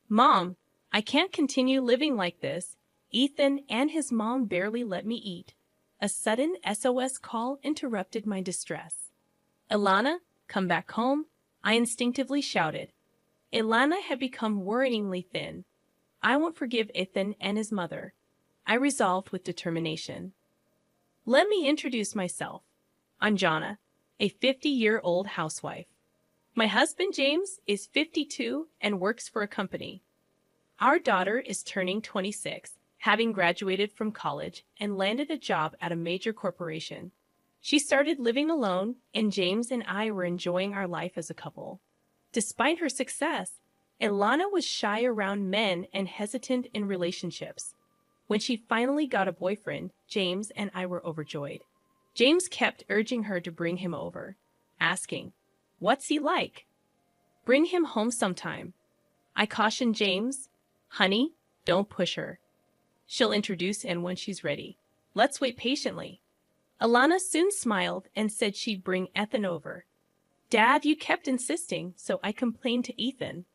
Mom, I can't continue living like this. Ethan and his mom barely let me eat. A sudden SOS call interrupted my distress. Ilana, come back home, I instinctively shouted. Ilana had become worryingly thin. I won't forgive Ethan and his mother, I resolved with determination. Let me introduce myself. I'm Jonna, a 50-year-old housewife. My husband James is 52 and works for a company. Our daughter is turning 26, having graduated from college and landed a job at a major corporation. She started living alone, and James and I were enjoying our life as a couple. Despite her success, Ilana was shy around men and hesitant in relationships. When she finally got a boyfriend, James and I were overjoyed. James kept urging her to bring him over, asking, "What's he like? Bring him home sometime." I cautioned James, "Honey, don't push her. She'll introduce him when she's ready. Let's wait patiently." Ilana soon smiled and said she'd bring Ethan over. "Dad, you kept insisting, so I complained to Ethan.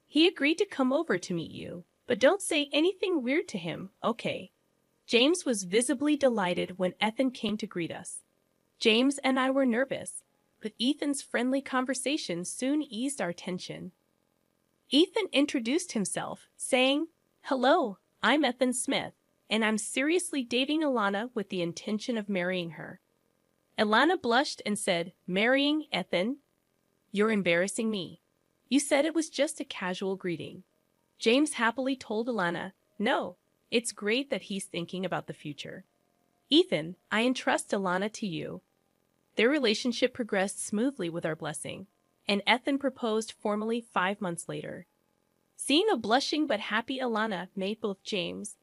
He agreed to come over to meet you, but don't say anything weird to him, okay?" James was visibly delighted when Ethan came to greet us. James and I were nervous, but Ethan's friendly conversation soon eased our tension. Ethan introduced himself, saying, "Hello, I'm Ethan Smith, and I'm seriously dating Ilana with the intention of marrying her." Ilana blushed and said, "Marrying Ethan? You're embarrassing me. You said it was just a casual greeting." James happily told Ilana, "No, it's great that he's thinking about the future. Ethan, I entrust Ilana to you." Their relationship progressed smoothly with our blessing, and Ethan proposed formally 5 months later. Seeing a blushing but happy Ilana made both James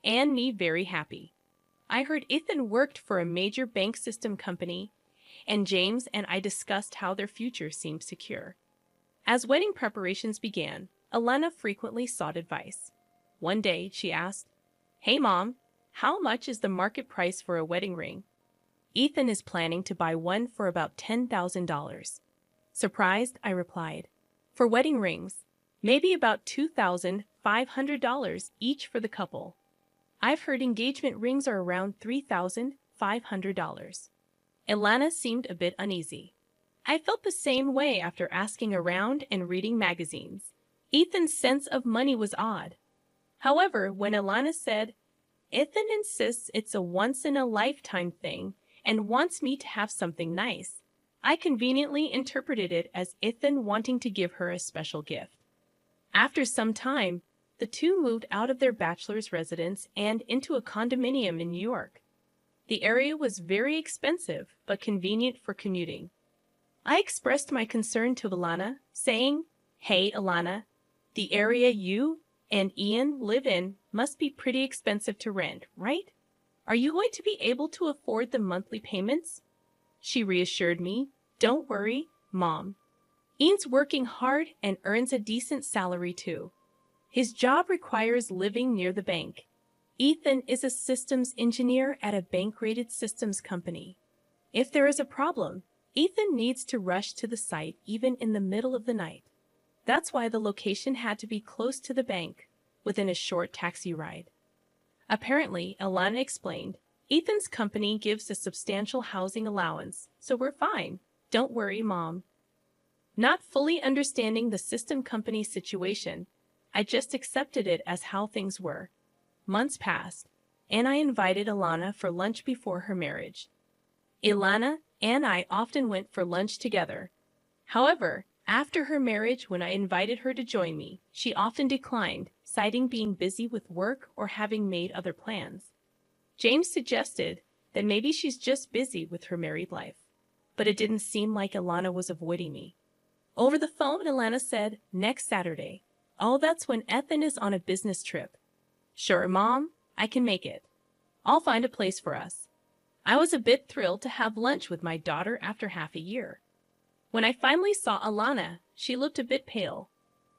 and me very happy. I heard Ethan worked for a major bank system company, and James and I discussed how their future seemed secure. As wedding preparations began, Ilana frequently sought advice. One day, she asked, "Hey Mom, how much is the market price for a wedding ring?" "Ethan is planning to buy one for about $10,000. Surprised, I replied. "For wedding rings, maybe about $2,500 each for the couple. I've heard engagement rings are around $3,500. Ilana seemed a bit uneasy. I felt the same way after asking around and reading magazines. Ethan's sense of money was odd. However, when Ilana said, "Ethan insists it's a once-in-a-lifetime thing and wants me to have something nice," I conveniently interpreted it as Ethan wanting to give her a special gift. After some time, the two moved out of their bachelor's residence and into a condominium in New York. The area was very expensive but convenient for commuting. I expressed my concern to Ilana, saying, "Hey, Ilana, the area you and Ian live in must be pretty expensive to rent, right? Are you going to be able to afford the monthly payments?" She reassured me, "Don't worry, Mom. Ian's working hard and earns a decent salary too. His job requires living near the bank. Ethan is a systems engineer at a bank-rated systems company. If there is a problem, Ethan needs to rush to the site even in the middle of the night. That's why the location had to be close to the bank, within a short taxi ride." Apparently, Ilana explained, "Ethan's company gives a substantial housing allowance, so we're fine. Don't worry, Mom." Not fully understanding the system company's situation, I just accepted it as how things were. Months passed, and I invited Ilana for lunch before her marriage. Ilana and I often went for lunch together. However, after her marriage, when I invited her to join me, she often declined, citing being busy with work or having made other plans. James suggested that maybe she's just busy with her married life, but it didn't seem like Ilana was avoiding me. Over the phone, Ilana said, "Next Saturday." "Oh, that's when Ethan is on a business trip." "Sure, Mom, I can make it. I'll find a place for us." I was a bit thrilled to have lunch with my daughter after half a year. When I finally saw Ilana, she looked a bit pale.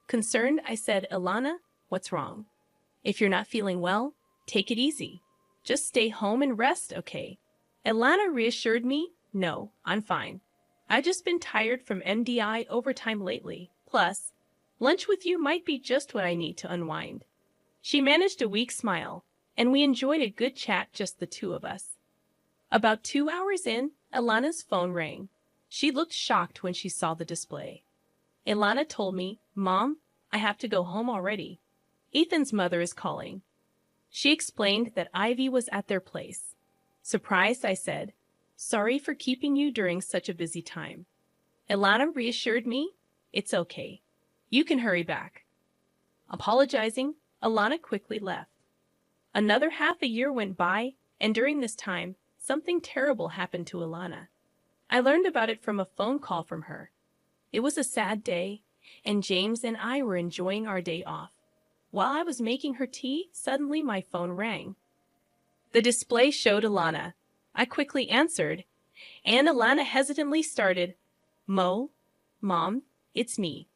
Concerned, I said, "Ilana, what's wrong? If you're not feeling well, take it easy. Just stay home and rest, okay?" Ilana reassured me, "No, I'm fine. I've just been tired from MDI overtime lately. Plus, Lunch with you might be just what I need to unwind. She managed a weak smile, and we enjoyed a good chat, just the two of us. About 2 hours in, Ilana's phone rang. She looked shocked when she saw the display. Ilana told me, "Mom, I have to go home already. Ethan's mother is calling." She explained that Ivy was at their place. Surprised, I said, "Sorry for keeping you during such a busy time." Ilana reassured me, "It's okay. You can hurry back." Apologizing, Ilana quickly left. Another half a year went by, and during this time, something terrible happened to Ilana. I learned about it from a phone call from her. It was a sad day, and James and I were enjoying our day off. While I was making her tea, suddenly my phone rang. The display showed Ilana. I quickly answered, and Ilana hesitantly started, Mom, it's me."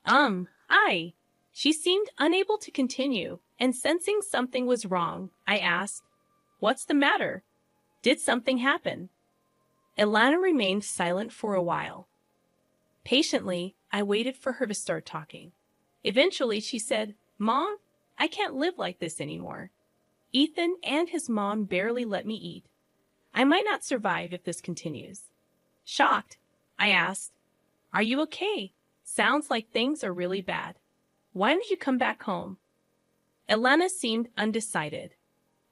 I. She seemed unable to continue, and sensing something was wrong, I asked, "What's the matter? Did something happen?" Ilana remained silent for a while. Patiently, I waited for her to start talking. Eventually, she said, "Mom, I can't live like this anymore. Ethan and his mom barely let me eat. I might not survive if this continues." Shocked, I asked, "Are you okay? Sounds like things are really bad. Why don't you come back home?" Ilana seemed undecided.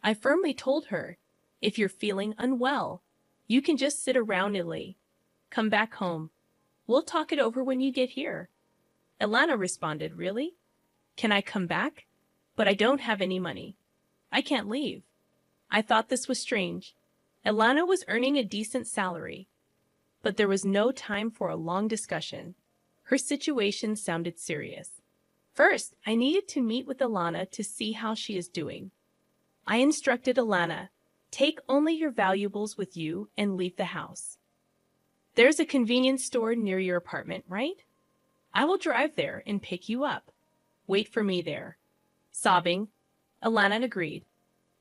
I firmly told her, "If you're feeling unwell, you can just sit around idly. Come back home. We'll talk it over when you get here." Ilana responded, "Really? Can I come back? But I don't have any money. I can't leave." I thought this was strange. Ilana was earning a decent salary. But there was no time for a long discussion. Her situation sounded serious. First, I needed to meet with Ilana to see how she is doing. I instructed Ilana, "Take only your valuables with you and leave the house. There's a convenience store near your apartment, right? I will drive there and pick you up. Wait for me there." Sobbing, Ilana agreed.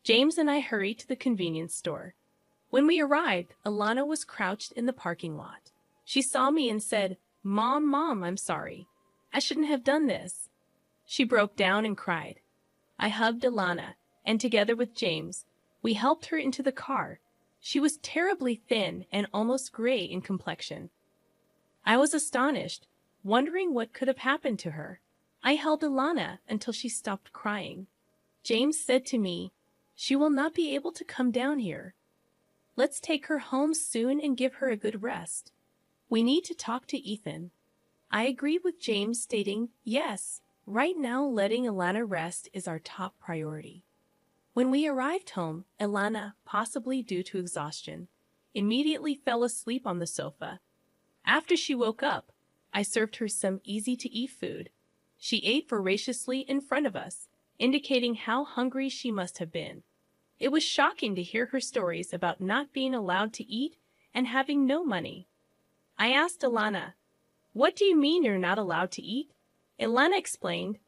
James and I hurried to the convenience store. When we arrived, Ilana was crouched in the parking lot. She saw me and said, Mom, I'm sorry. I shouldn't have done this." She broke down and cried. I hugged Ilana, and together with James, we helped her into the car. She was terribly thin and almost gray in complexion. I was astonished, wondering what could have happened to her. I held Ilana until she stopped crying. James said to me, "She will not be able to come down here. Let's take her home soon and give her a good rest. We need to talk to Ethan." I agreed with James, stating, "Yes, right now letting Ilana rest is our top priority." When we arrived home, Ilana, possibly due to exhaustion, immediately fell asleep on the sofa. After she woke up, I served her some easy-to-eat food. She ate voraciously in front of us, indicating how hungry she must have been. It was shocking to hear her stories about not being allowed to eat and having no money. I asked Ilana, "What do you mean you're not allowed to eat?" Ilana explained,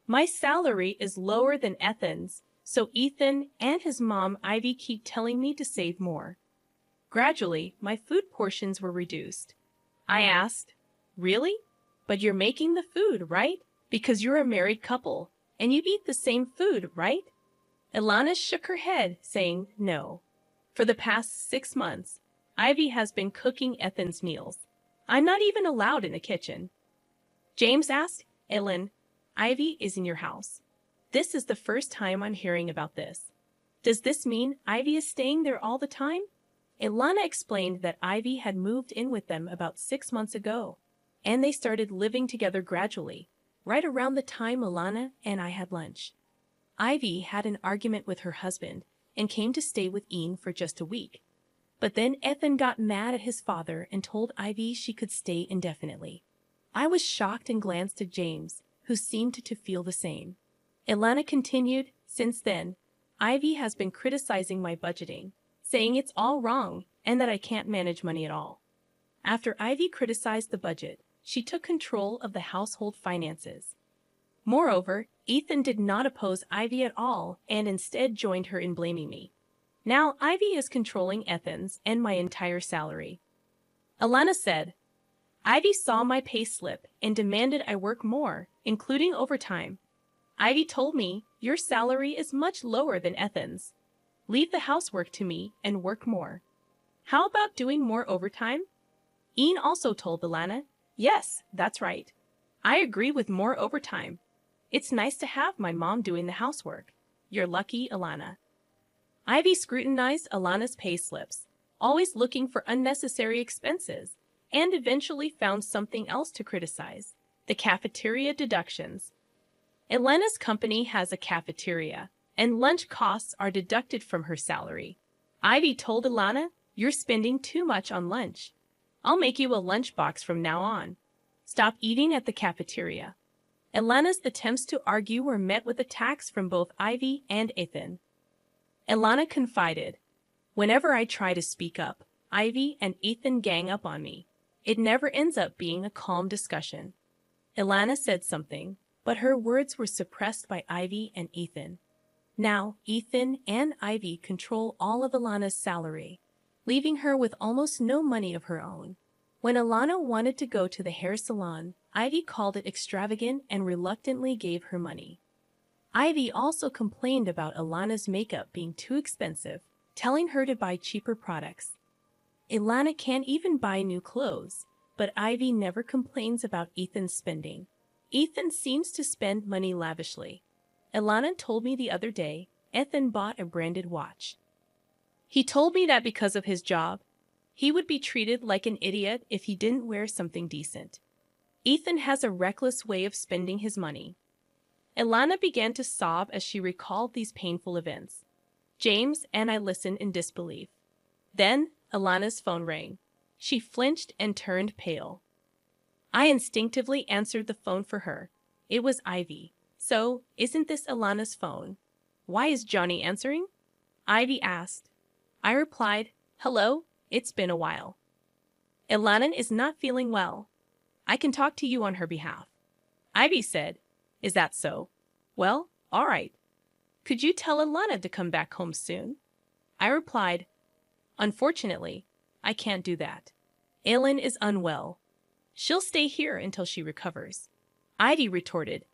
"My salary is lower than Ethan's, so Ethan and his mom Ivy keep telling me to save more." Gradually, my food portions were reduced. I asked, "Really? But you're making the food, right? Because you're a married couple, and you eat the same food, right?" Ilana shook her head, saying, "No. For the past 6 months, Ivy has been cooking Ethan's meals. I'm not even allowed in the kitchen." James asked, "Ellen, Ivy is in your house. This is the first time I'm hearing about this. Does this mean Ivy is staying there all the time?" Ilana explained that Ivy had moved in with them about 6 months ago, and they started living together gradually, right around the time Ilana and I had lunch. Ivy had an argument with her husband and came to stay with Ian for just a week. But then Ethan got mad at his father and told Ivy she could stay indefinitely. I was shocked and glanced at James, who seemed to feel the same. Ilana continued, "Since then, Ivy has been criticizing my budgeting, saying it's all wrong and that I can't manage money at all." After Ivy criticized the budget, she took control of the household finances. Moreover, Ethan did not oppose Ivy at all and instead joined her in blaming me. Now Ivy is controlling Ethan's and my entire salary. Ilana said, "Ivy saw my pay slip and demanded I work more including overtime. Ivy told me, your salary is much lower than Ethan's. Leave the housework to me and work more. How about doing more overtime? Ian also told Alana, yes, that's right. I agree with more overtime. It's nice to have my mom doing the housework. You're lucky, Alana. Ivy scrutinized Alana's pay slips, always looking for unnecessary expenses, and eventually found something else to criticize, the cafeteria deductions. Alana's company has a cafeteria, and lunch costs are deducted from her salary. Ivy told Alana, you're spending too much on lunch. I'll make you a lunchbox from now on. Stop eating at the cafeteria. Alana's attempts to argue were met with attacks from both Ivy and Ethan. Alana confided, whenever I try to speak up, Ivy and Ethan gang up on me. It never ends up being a calm discussion. Alana said something, but her words were suppressed by Ivy and Ethan. Now, Ethan and Ivy control all of Alana's salary, leaving her with almost no money of her own. When Alana wanted to go to the hair salon, Ivy called it extravagant and reluctantly gave her money. Ivy also complained about Alana's makeup being too expensive, telling her to buy cheaper products. Alana can't even buy new clothes, but Ivy never complains about Ethan's spending. Ethan seems to spend money lavishly. Alana told me the other day, Ethan bought a branded watch. He told me that because of his job, he would be treated like an idiot if he didn't wear something decent. Ethan has a reckless way of spending his money. Alana began to sob as she recalled these painful events. James and I listened in disbelief. Then, Alana's phone rang. She flinched and turned pale. I instinctively answered the phone for her. It was Ivy. So, isn't this Alana's phone? Why is Johnny answering? Ivy asked. I replied, hello, it's been a while. Alana is not feeling well. I can talk to you on her behalf. Ivy said, is that so? Well, all right. Could you tell Alana to come back home soon? I replied, unfortunately, I can't do that. Ellen is unwell. She'll stay here until she recovers. Ivy retorted,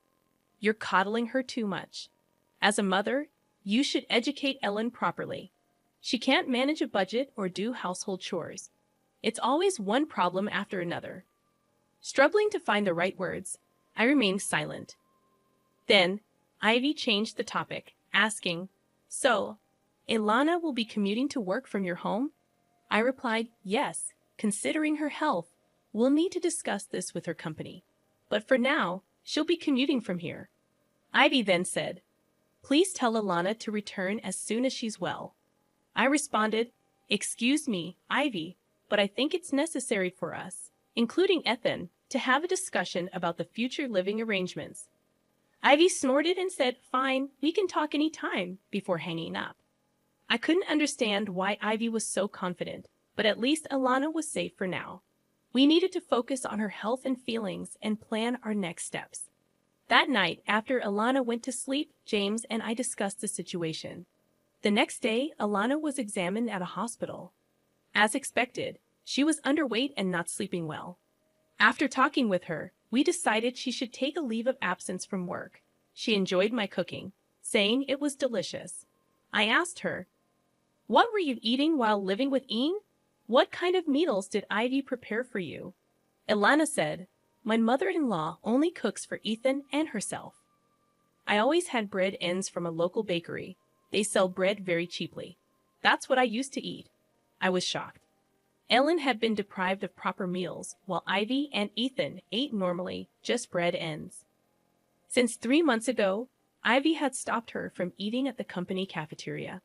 you're coddling her too much. As a mother, you should educate Ellen properly. She can't manage a budget or do household chores. It's always one problem after another. Struggling to find the right words, I remained silent. Then, Ivy changed the topic, asking, so, Alana will be commuting to work from your home? I replied, yes, considering her health, we'll need to discuss this with her company. But for now, she'll be commuting from here. Ivy then said, please tell Alana to return as soon as she's well. I responded, excuse me, Ivy, but I think it's necessary for us, including Ethan, to have a discussion about the future living arrangements. Ivy snorted and said, fine, we can talk any time, before hanging up. I couldn't understand why Ivy was so confident, but at least Alana was safe for now. We needed to focus on her health and feelings and plan our next steps. That night, after Alana went to sleep, James and I discussed the situation. The next day, Alana was examined at a hospital. As expected, she was underweight and not sleeping well. After talking with her, we decided she should take a leave of absence from work. She enjoyed my cooking, saying it was delicious. I asked her, what were you eating while living with Ian? What kind of meals did Ivy prepare for you? Alana said, my mother-in-law only cooks for Ethan and herself. I always had bread ends from a local bakery. They sell bread very cheaply. That's what I used to eat. I was shocked. Ellen had been deprived of proper meals, while Ivy and Ethan ate normally, just bread ends. Since 3 months ago, Ivy had stopped her from eating at the company cafeteria.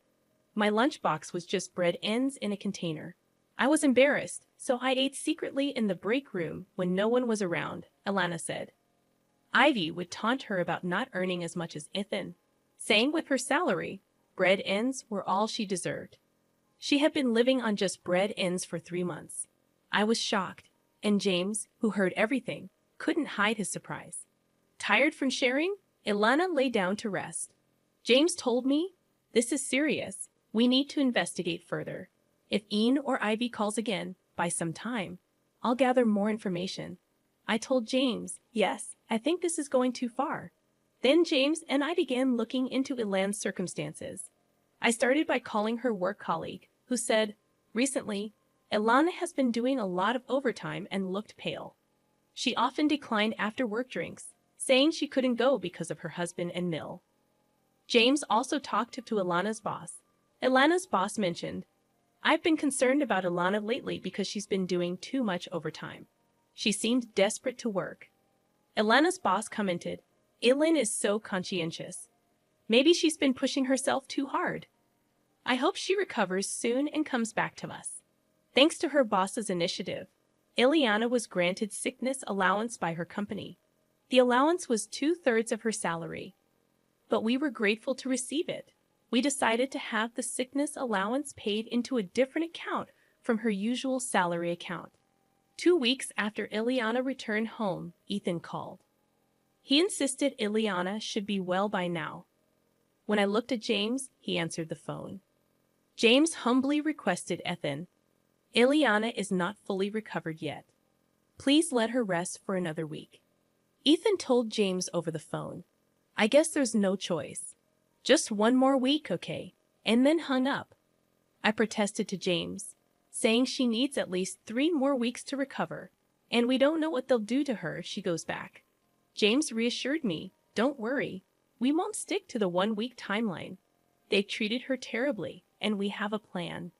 My lunchbox was just bread ends in a container. I was embarrassed, so I ate secretly in the break room when no one was around, Alana said. Ivy would taunt her about not earning as much as Ethan, saying with her salary, bread ends were all she deserved. She had been living on just bread ends for 3 months. I was shocked, and James, who heard everything, couldn't hide his surprise. Tired from sharing, Alana lay down to rest. James told me, this is serious. We need to investigate further. If Ian or Ivy calls again, by some time, I'll gather more information. I told James, yes, I think this is going too far. Then James and I began looking into Ilan's circumstances. I started by calling her work colleague, who said, recently, Ilana has been doing a lot of overtime and looked pale. She often declined after-work drinks, saying she couldn't go because of her husband and mill. James also talked to Ilana's boss. Ilana's boss mentioned, I've been concerned about Ilana lately because she's been doing too much overtime. She seemed desperate to work. Ilana's boss commented, Ilan is so conscientious. Maybe she's been pushing herself too hard. I hope she recovers soon and comes back to us. Thanks to her boss's initiative, Ileana was granted sickness allowance by her company. The allowance was 2/3 of her salary. But we were grateful to receive it. We decided to have the sickness allowance paid into a different account from her usual salary account. 2 weeks after Ileana returned home, Ethan called. He insisted Ileana should be well by now. When I looked at James, he answered the phone. James humbly requested Ethan, Ileana is not fully recovered yet. Please let her rest for another week. Ethan told James over the phone, I guess there's no choice. Just 1 more week, okay? And then hung up. I protested to James, saying she needs at least 3 more weeks to recover, and we don't know what they'll do to her if she goes back. James reassured me, don't worry, we won't stick to the 1-week timeline. They've treated her terribly, and we have a plan.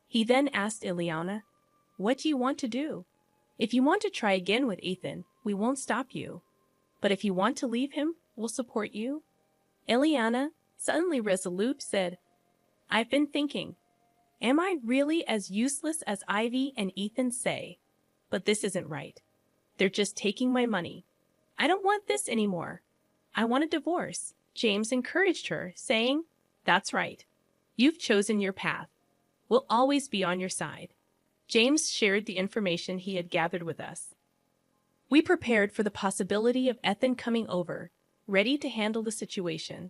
He then asked Ileana, what do you want to do? If you want to try again with Ethan, we won't stop you. But if you want to leave him, we'll support you. Ileana, suddenly resolute, said, I've been thinking, am I really as useless as Ivy and Ethan say? But this isn't right. They're just taking my money. I don't want this anymore. I want a divorce. James encouraged her, saying, that's right. You've chosen your path. We'll always be on your side. James shared the information he had gathered with us. We prepared for the possibility of Ethan coming over, ready to handle the situation.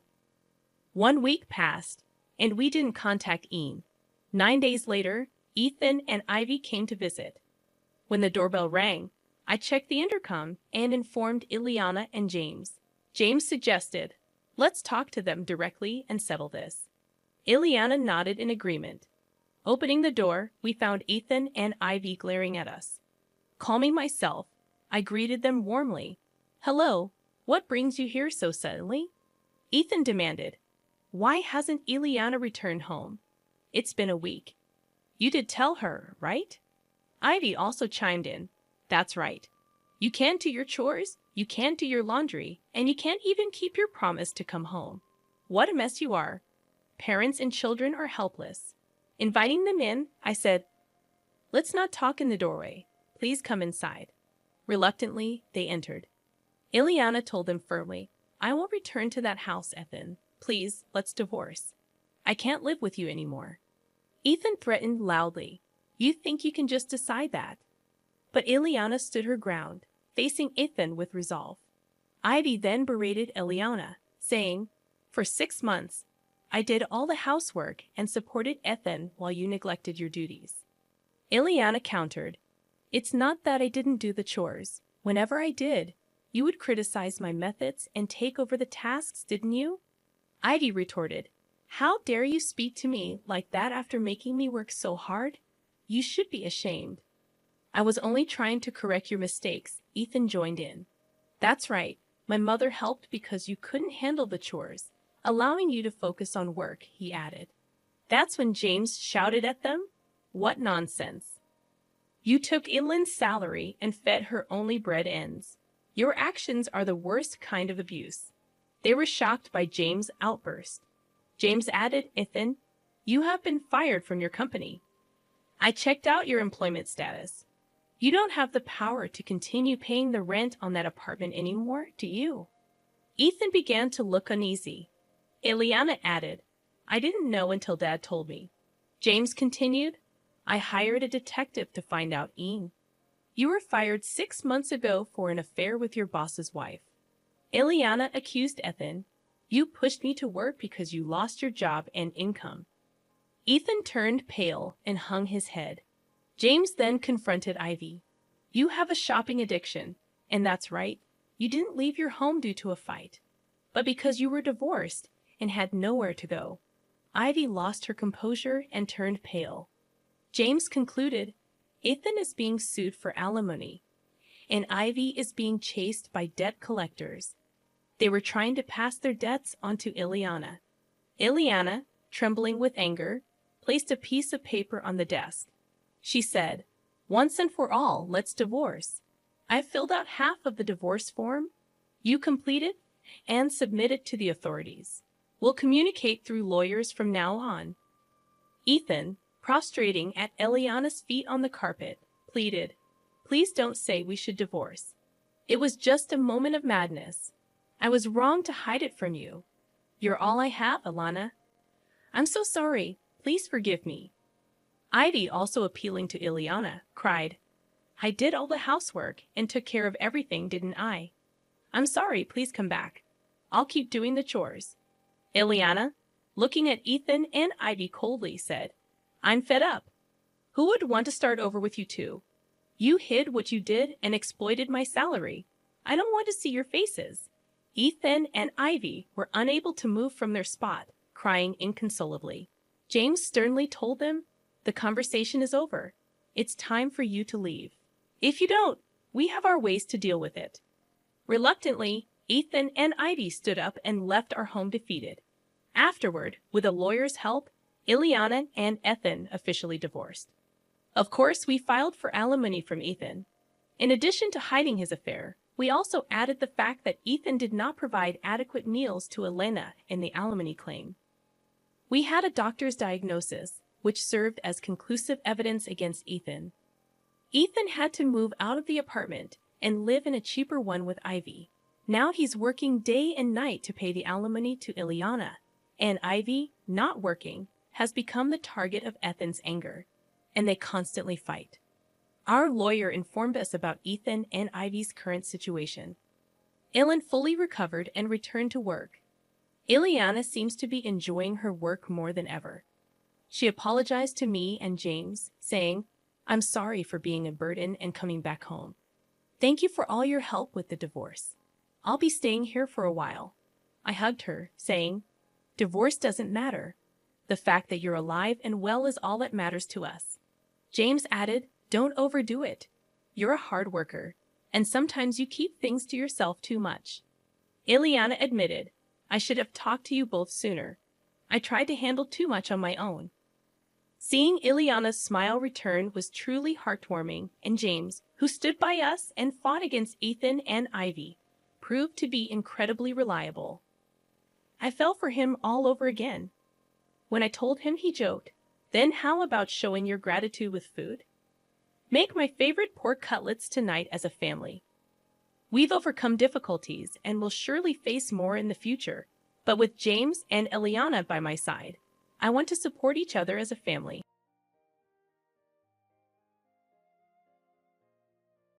1 week passed, and we didn't contact Ian. 9 days later, Ethan and Ivy came to visit. When the doorbell rang, I checked the intercom and informed Ileana and James. James suggested, let's talk to them directly and settle this. Ileana nodded in agreement. Opening the door, we found Ethan and Ivy glaring at us. Calming myself, I greeted them warmly. Hello, what brings you here so suddenly? Ethan demanded. Why hasn't Ileana returned home? It's been a week. You did tell her, right? Ivy also chimed in. That's right. You can't do your chores, you can't do your laundry, and you can't even keep your promise to come home. What a mess you are. Parents and children are helpless. Inviting them in, I said, let's not talk in the doorway. Please come inside. Reluctantly, they entered. Ileana told them firmly, I won't return to that house, Ethan. Please, let's divorce. I can't live with you anymore. Ethan threatened loudly. You think you can just decide that? But Ileana stood her ground, facing Ethan with resolve. Ivy then berated Ileana, saying, for 6 months, I did all the housework and supported Ethan while you neglected your duties. Ileana countered, it's not that I didn't do the chores. Whenever I did, you would criticize my methods and take over the tasks, didn't you? Ivy retorted, how dare you speak to me like that after making me work so hard? You should be ashamed. I was only trying to correct your mistakes, Ethan joined in. That's right, my mother helped because you couldn't handle the chores, allowing you to focus on work, he added. That's when James shouted at them, what nonsense. You took Ilan's salary and fed her only bread ends. Your actions are the worst kind of abuse. They were shocked by James' outburst. James added, Ethan, you have been fired from your company. I checked out your employment status. You don't have the power to continue paying the rent on that apartment anymore, do you? Ethan began to look uneasy. Ileana added, I didn't know until Dad told me. James continued, I hired a detective to find out Ian. You were fired 6 months ago for an affair with your boss's wife. Ileana accused Ethan, you pushed me to work because you lost your job and income. Ethan turned pale and hung his head. James then confronted Ivy. You have a shopping addiction, and that's right. You didn't leave your home due to a fight, but because you were divorced and had nowhere to go. Ivy lost her composure and turned pale. James concluded, Ethan is being sued for alimony, and Ivy is being chased by debt collectors. They were trying to pass their debts onto Ileana. Ileana, trembling with anger, placed a piece of paper on the desk. She said, Once and for all, let's divorce. I've filled out half of the divorce form. You complete it and submit it to the authorities. We'll communicate through lawyers from now on. Ethan, prostrating at Ileana's feet on the carpet, pleaded, Please don't say we should divorce. It was just a moment of madness. I was wrong to hide it from you. You're all I have, Ilana. I'm so sorry. Please forgive me. Ivy, also appealing to Ileana, cried, I did all the housework and took care of everything, didn't I? I'm sorry, please come back. I'll keep doing the chores. Ileana, looking at Ethan and Ivy coldly, said, I'm fed up. Who would want to start over with you two? You hid what you did and exploited my salary. I don't want to see your faces. Ethan and Ivy were unable to move from their spot, crying inconsolably. James sternly told them, The conversation is over. It's time for you to leave. If you don't, we have our ways to deal with it. Reluctantly, Ethan and Ivy stood up and left our home defeated. Afterward, with a lawyer's help, Ileana and Ethan officially divorced. Of course, we filed for alimony from Ethan. In addition to hiding his affair, we also added the fact that Ethan did not provide adequate meals to Elena in the alimony claim. We had a doctor's diagnosis, which served as conclusive evidence against Ethan. Ethan had to move out of the apartment and live in a cheaper one with Ivy. Now he's working day and night to pay the alimony to Ileana, and Ivy, not working, has become the target of Ethan's anger, and they constantly fight. Our lawyer informed us about Ethan and Ivy's current situation. Ilan fully recovered and returned to work. Ileana seems to be enjoying her work more than ever. She apologized to me and James, saying, I'm sorry for being a burden and coming back home. Thank you for all your help with the divorce. I'll be staying here for a while. I hugged her, saying, Divorce doesn't matter. The fact that you're alive and well is all that matters to us. James added, Don't overdo it. You're a hard worker, and sometimes you keep things to yourself too much. Ileana admitted, I should have talked to you both sooner. I tried to handle too much on my own. Seeing Ileana's smile return was truly heartwarming, and James, who stood by us and fought against Ethan and Ivy, proved to be incredibly reliable. I fell for him all over again. When I told him, he joked, Then how about showing your gratitude with food? Make my favorite pork cutlets tonight as a family. We've overcome difficulties and will surely face more in the future, but with James and Ileana by my side, I want to support each other as a family.